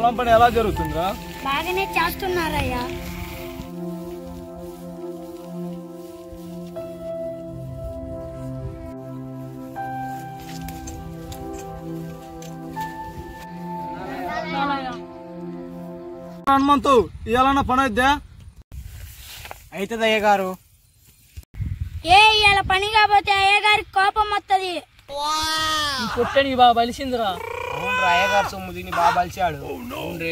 పొలం పని ఎలా జరుగుతుందిరా? బాగానే చేస్తున్నారయ్యా. హనుమంతు ఇవాళ పని అయిద్దా? అవుతుంది అయ్యగారు. ఇవాళ పని కాకపోతే అయ్యగారికి కోపం వస్తుంది. కొట్టని బాగా బలిసిందిరా. అవును అయ్యగారు సొమ్ము తిని బాగా బలిచాడు. అవును.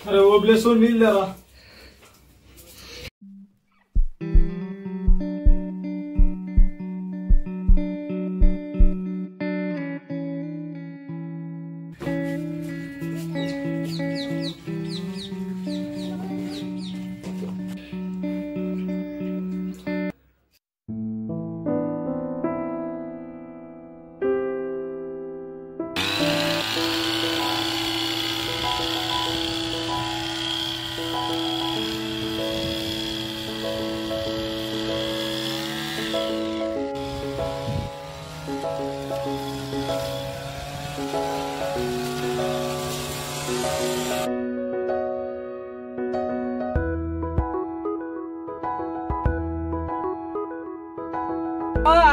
అరే ఓ ప్లేస్ నీళ్ళు లేరా?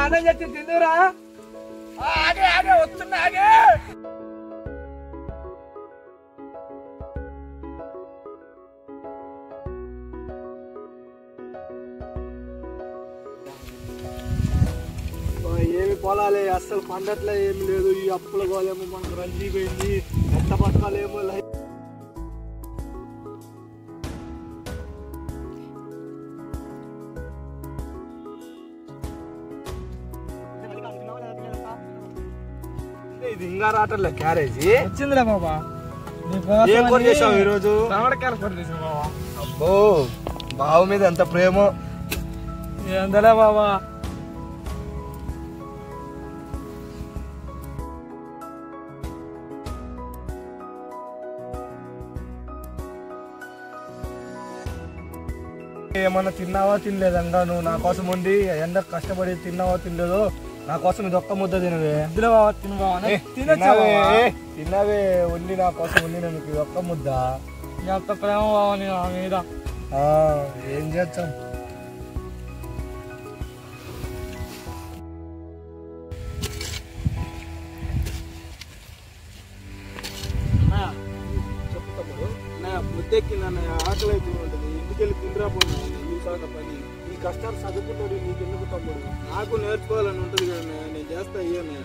అన్నం చేసి తిందురా. ఆగే వస్తున్నా. ఆగే ఏమి పొలాలే అస్సలు పండట్లే, ఏమి లేదు. ఈ అప్పుల గోలేమో మనకు రంజీ పోయింది. ఎంత బతకాలేమో ఇది ఇంకా రావట్లే. క్యారేజీ వచ్చిందిరా బాబా. ఏం కూర చేసావు ఈరోజు? టమాటకాయలు కూర చేసావు బాబా. అబ్బో బావు మీద ఎంత ప్రేమ. ఏందలే బాబా. ఏమన్నా తిన్నావా తినలేదంగా? నువ్వు నా కోసం ఉండి ఎండ కష్టపడి తిన్నావా తినలేదో నా కోసం ఇది ఒక్క ముద్ద తినవే. తిన్నావే వండి నా కోసం వండి నీకు ఇది ఒక్క ముద్ద. ఎంత ప్రేమ బాబా నీ నా మీద. ఏం చేస్తాం. ముద్దెక్కిందన్నయ్య, ఆకలి అయితే ఉంటుంది. ఇంటికెళ్ళి తిండిరా పోయినా పని. ఈ కష్టాలు చదువుకుంటాడు నీకు ఎందుకు తమ్ముడు? నాకు నేర్చుకోవాలని ఉంటుంది కదా, నేను చేస్తా. అయ్యాను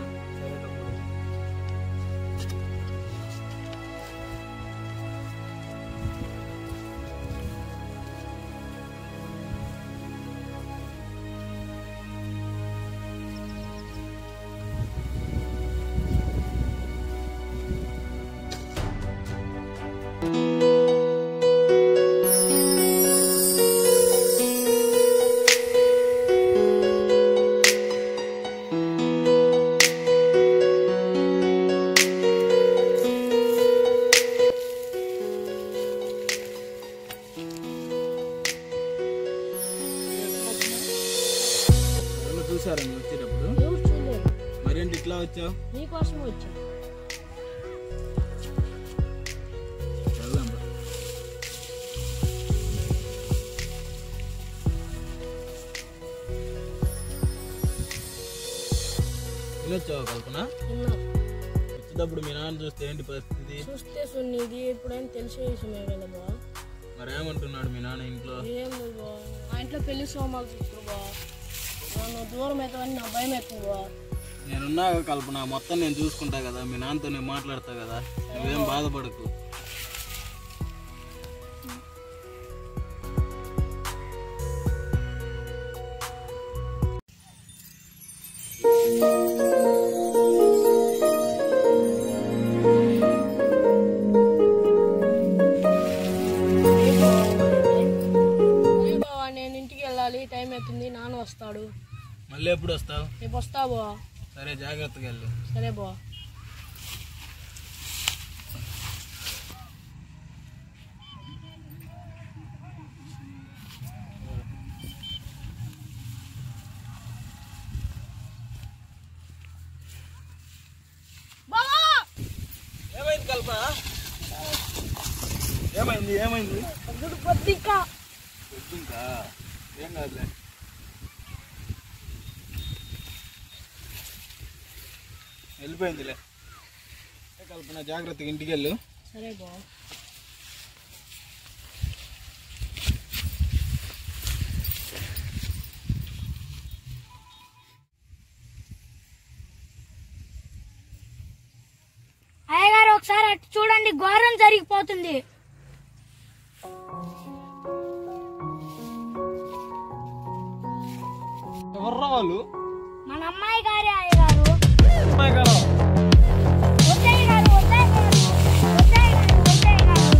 చూసారా నువ్వు వచ్చేటప్పుడు? మరేంటి ఇట్లా వచ్చావు? నీకోసం వచ్చా. వచ్చావా కల్పన? వచ్చేటప్పుడు మీ నాన్న చూస్తే ఏంటి పరిస్థితి? చూస్తే సున్నిది ఎప్పుడైనా తెలిసే విషయమే కదా బా. మరేమంటున్నాడు మీ నాన్న ఇంట్లో? ఏం లేదు బా, మా ఇంట్లో పెళ్లి సోమాలు చూస్తారు బా. నన్ను దూరం అవుతావని నా భయం ఎక్కువ బా. నేనున్నా కల్పన, మొత్తం నేను చూసుకుంటా కదా, మీ నాన్నతో నేను మాట్లాడతా కదా, నువ్వేం బాధపడకు. నేను ఇంటికి వెళ్ళాలి, టైం అవుతుంది, నాన్న వస్తాడు. మళ్ళీ ఎప్పుడు వస్తావు? రేపు వస్తా బా. సరే, జాగ్రత్తగా వెళ్ళు. సరే బా. ఏమైంది కల్పన? ఏమైంది? ఏమైంది? పొద్దుకా ఇంకా ఏం కాదులే. వెళ్ళిపోయిందిలే. కల్పన, జాగ్రత్తగా ఇంటికి వెళ్ళు. సరే బా. అయ్యగారు ఒకసారి అటు చూడండి, ఘోరం జరిగిపోతుంది. ఎవర్రా వాళ్ళు? మన అమ్మాయి గారే అయ్యగారు. అమ్మాయి గారు? వద్దయ్య గారు, వద్దయ్య గారు, వద్దయ్య గారు, వద్దయ్య గారు.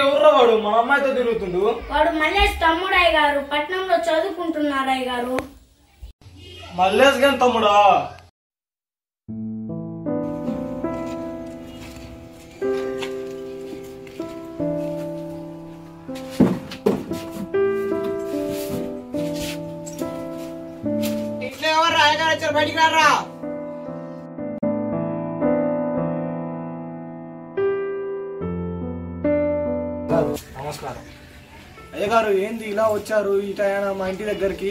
ఎవర్రా వాడు? మా అమ్మాయితో తిరుగుతుండు. వాడు మల్లేష్ తమ్ముడు అయ్యగారు, పట్నంలో చదువుకుంటున్నారు అయ్యగారు. మల్లేష్ గాని తమ్ముడా? ఇంట్లో ఎవరు? అయ్యగారు వచ్చారు, బయటికి రారా. నమస్కారం. అయ్యగారు, ఏంది ఇలా వచ్చారు ఈ టైం మా ఇంటి దగ్గరికి?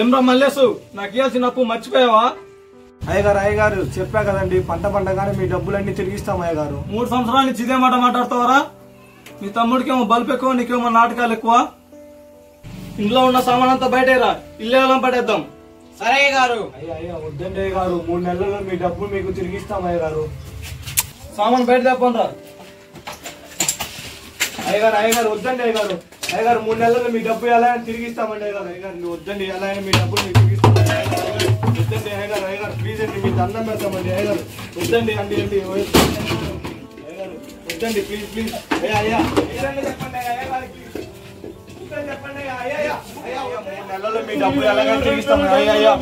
ఏమ్రా మల్లేసు, నాకు ఇవ్వాల్సిన అప్పు మర్చిపోయావా? అయ్యగారు చెప్పా కదండి, పంట పండగానే మీ డబ్బులన్నీ తిరిగిస్తాం అయ్యగారు. 3 సంవత్సరాల నుంచి ఇదే మాట మాట్లాడతావరా? మీ తమ్ముడికేమో బల్బు ఎక్కువ, నీకేమో నాటకాలు ఎక్కువ. ఇంట్లో ఉన్న సామాన్ అంతా బయటేరా, ఇల్లు పడేద్దాం. సరే గారు. అయ్యా వద్దండి అయ్యగారు, 3 నెలల్లో మీ డబ్బులు మీకు తిరిగిస్తాం అయ్యగారు. సామాన్ బయట తెప్పండి. అయ్యగారు వద్దండి అయ్యగారు. 3 నెలల్లో మీ డబ్బు ఎలా అయినా తిరిగిస్తామండి అయ్యగారు. మీరు వద్దండి, ఎలా అయినా మీ డబ్బులు మీకు తిరిగిస్తామండి వద్దండి అయ్యగారు. ప్లీజ్ అండి, మీ దండం పెడతామండి అయ్యగారు. వద్దండి అండి వద్దండి, ప్లీజ్. అయ్యా చెప్పండి అయ్యగారికి. చెప్పండి అయ్యా 3 నెలల్లో మీ డబ్బులు ఎలాగైనా తిరిగిస్తామండి అయ్యా.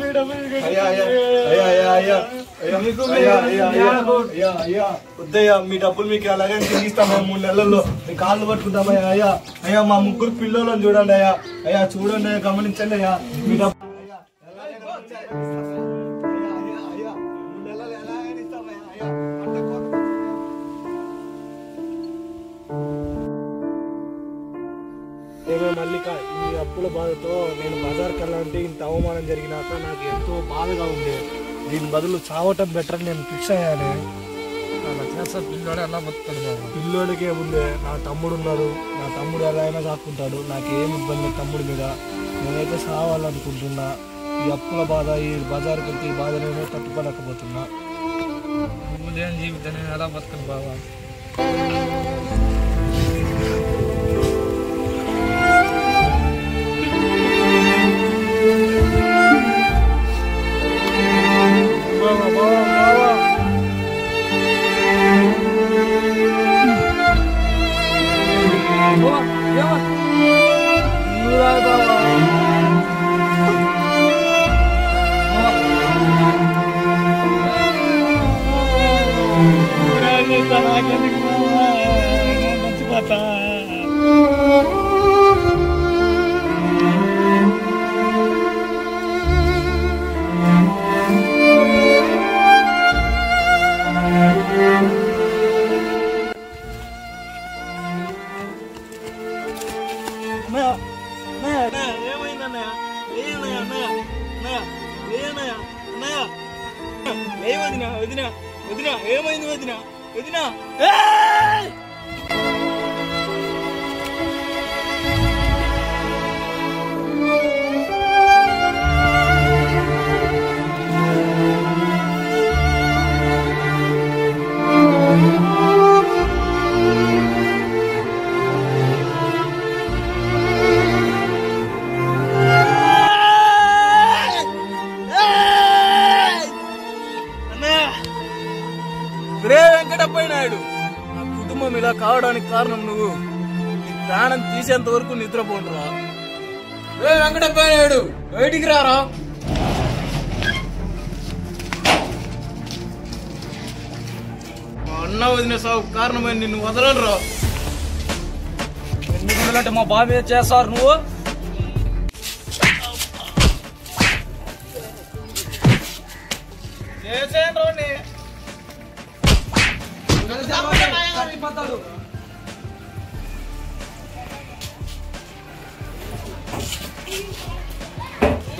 వద్దయ్యా, మీ డబ్బులు మీకు ఎలాగైనా తిరిగిస్తామా 3 నెలల్లో. మీ కాళ్ళు పట్టుకుంటామయ్యా. అయ్యా మా 3 పిల్లలను చూడండి అయ్యా. చూడండి, గమనించండి అయ్యా. మీ డబ్బు ఏమో మల్లిక, ఈ అప్పుల బాధతో నేను బజార్కి వెళ్ళాలంటే ఇంత అవమానం జరిగినాక నాకు ఎంతో బాధగా ఉంది. దీని బదులు చావటం బెటర్ నేను ఫిక్స్ అయ్యాను. పిల్లోడే ఎలా బతుకుతాడు? పిల్లోడికే ఉంది, నా తమ్ముడు ఉన్నాడు. నా తమ్ముడు ఎలా అయినా సాక్కుంటాడు. నాకేం ఇబ్బంది తమ్ముడి మీద. నేనైతే సావాలనుకుంటున్నా. ఈ అప్పుల బాధ, ఈ బజార్కి వెళ్తే ఈ బాధ నేను తట్టుకోలేకపోతున్నా. జీవితం నేను ఎలా బతుకుని బాబా? అన్నయ్య అన్నయ్య ఏ వదినా వదినా వదినా ఏమైంది వదినా వదినా వెంకటప్పయ్య నాయుడు, నా కుటుంబం ఇలా కావడానికి కారణం నువ్వు. నీ ప్రాణం తీసేంత వరకు నిద్రపోండురా. వెంకటప్పయ్య నాయుడు బయటికి రారా. మా అన్న వదిన సాగు కారణమైన నిన్ను వదలరా. ఎందుకంటే మా బాబే చేస్తారు నువ్వు.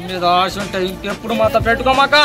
మీద ఆశ ఉంటే ఇంకెప్పుడు మాతో పెట్టుకోమాక.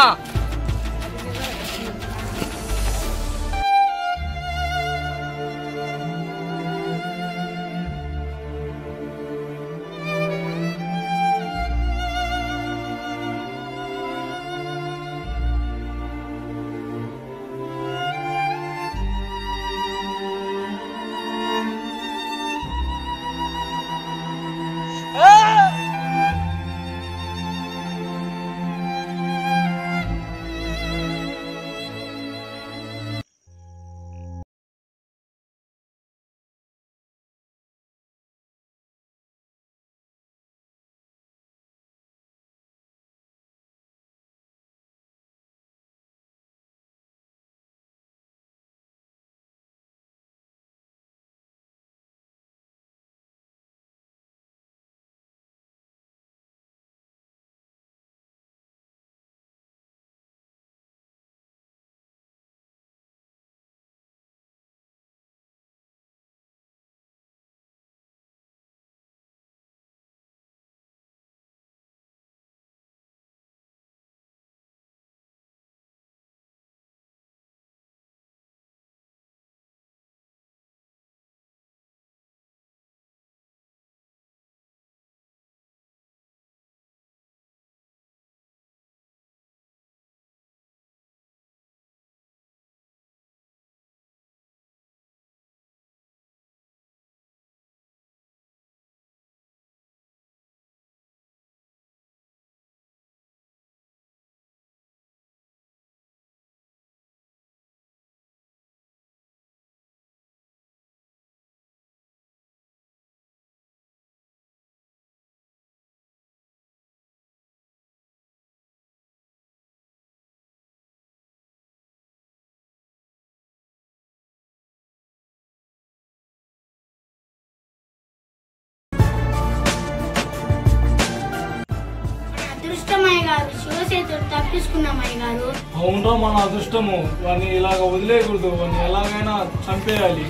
అవునరా మన అదృష్టము. వాడిని ఇలాగ వదిలేయకూడదు. వాడిని ఎలాగైనా చంపేయాలి.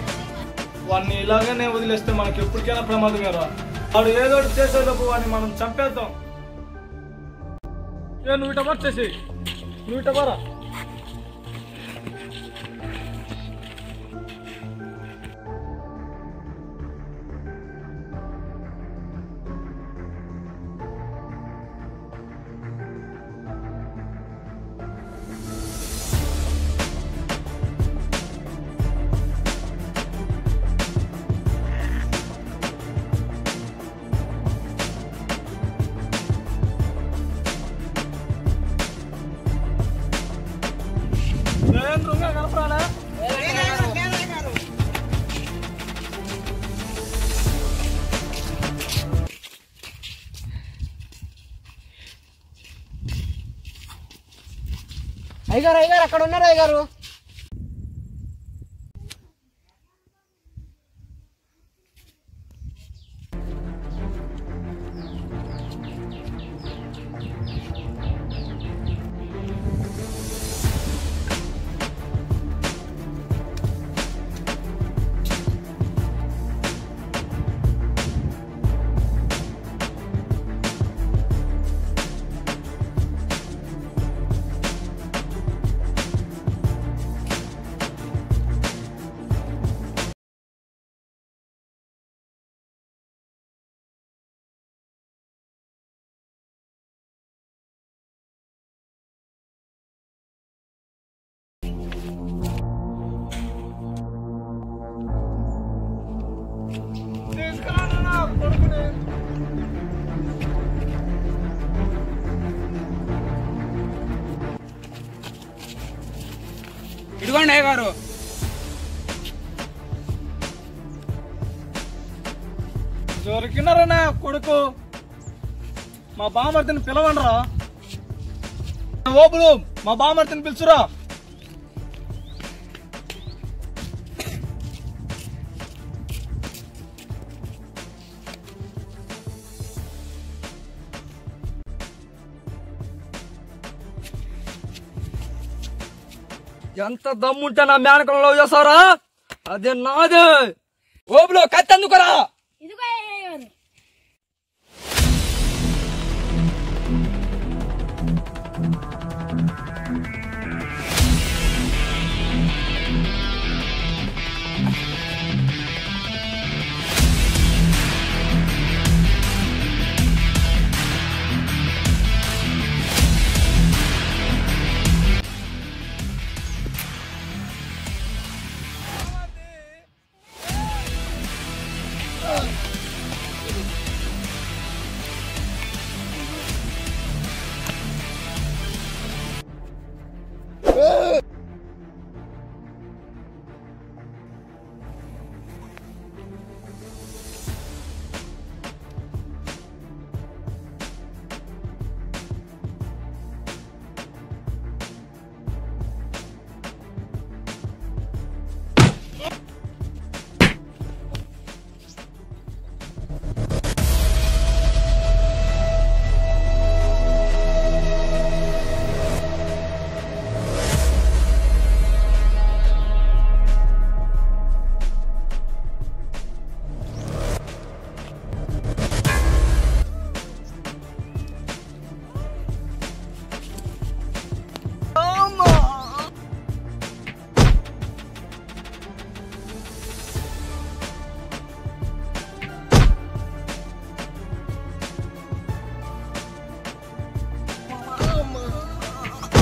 వాడిని ఇలాగనే వదిలేస్తే మనకి ఎప్పటికైనా ప్రమాదమేరా. వాడు ఏదో చేసేటప్పుడు వాడిని మనం చంపేద్దాం. నువ్వు ఇట వచ్చేసి నువ్వు ఇట బరా. అయ్యగారు అయ్యగారు అక్కడ ఉన్నారు అయ్యగారు. ఇదిగోండి అయ్య గారు. దొరికినారనా కొడుకు, మా బామర్తిని పిలవండిరా. ఓపులు మా బామర్తిని పిలుచురా. ఎంత దమ్ముంటే నా మేనకం లవ్ చేస్తారా? అదే నాదే. ఓపులో కత్తి అందుకురా. ఇదిగో అయ్య గారు.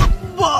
అబ్బా